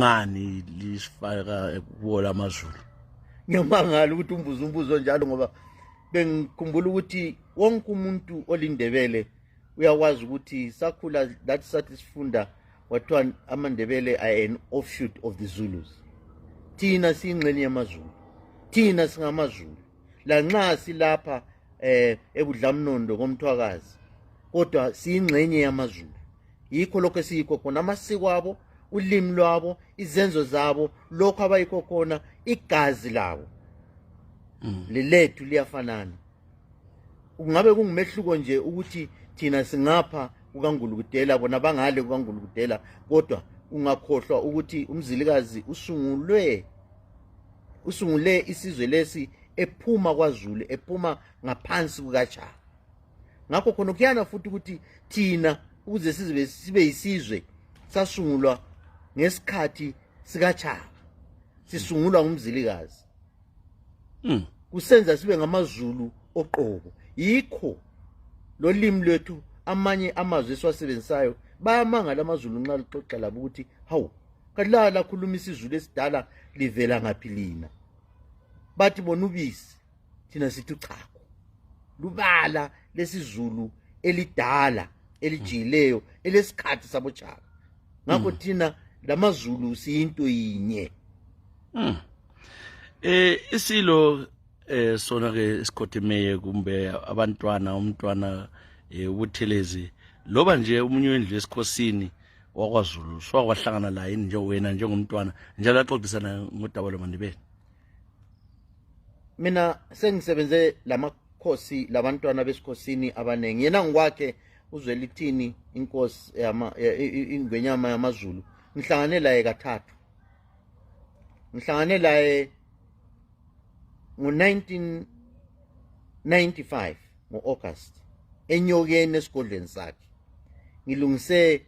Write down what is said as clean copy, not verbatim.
kungani lisifaka kuwola amaZulu? Ngiyamangala ukuthi umbuzo njalo ngoba bengikhumbula ukuthi wonke umuntu olindebele uyakwazi ukuthi sakhula that sathi sifunda wathiwa amaNdebele are an offshoot of the Zulus. Thina siyingxenye yamaZulu, thina singamaZulu lanxa silapha ebudlamnondo komthwakazi kodwa siyingxenye yamaZulu. Yikho lokho esiyikho khona, amasiko abo, ulimi lwabo, izenzo zabo, lokho abayikho khona, igazi labo lelethu liyafanana. Kungabe kungumehluko nje ukuthi thina singapha kukaNgulukudela bona bangale kukaNgulukudela, kodwa ungakhohlwa ukuthi uMzilikazi usungule isizwe lesi ephuma kwaZulu, ephuma ngaphansi kukaJaka. Ngakho khona kuyana futhi ukuthi thina ukuze sibe yisizwe sasungulwa ngesikhathi sikaJaka, sisungulwa nguMzilikazi. Kusenza sibe ngamaZulu oqobo. Yikho lo limi lwethu amanye amazwi esiwasebenzisayo bayamangala amaZulu nxa lixoxa labo ukuthi hawu kadla lakhuluma isiZulu esidala livela ngaphi lina. Bathi bona ubisi, thina sithi uchago. Lubala lesiZulu elidala elijiyileyo elesikhathi saboJaka. Ngakho thina lamaZulu siyinto yinye. Isilo sona ke isikhothemeye kumbe abantwana umntwana ubuthelezi loba nje umunye wendlu esikhosini wakwaZulu swawahlangana la yini nje wena njengomntwana njalo axoxisana ngodaba lwamaNdebele. Mina sengisebenze lamakhosi labantwana besikhosini abanengi. Yena ngokwakhe uZwelithini inkosi ingwenyama yamaZulu ngihlangane laye kathathu. Ngihlangane laye ngo-1995 ngo-August enyokeni esigodlweni sakhe. Ngilungise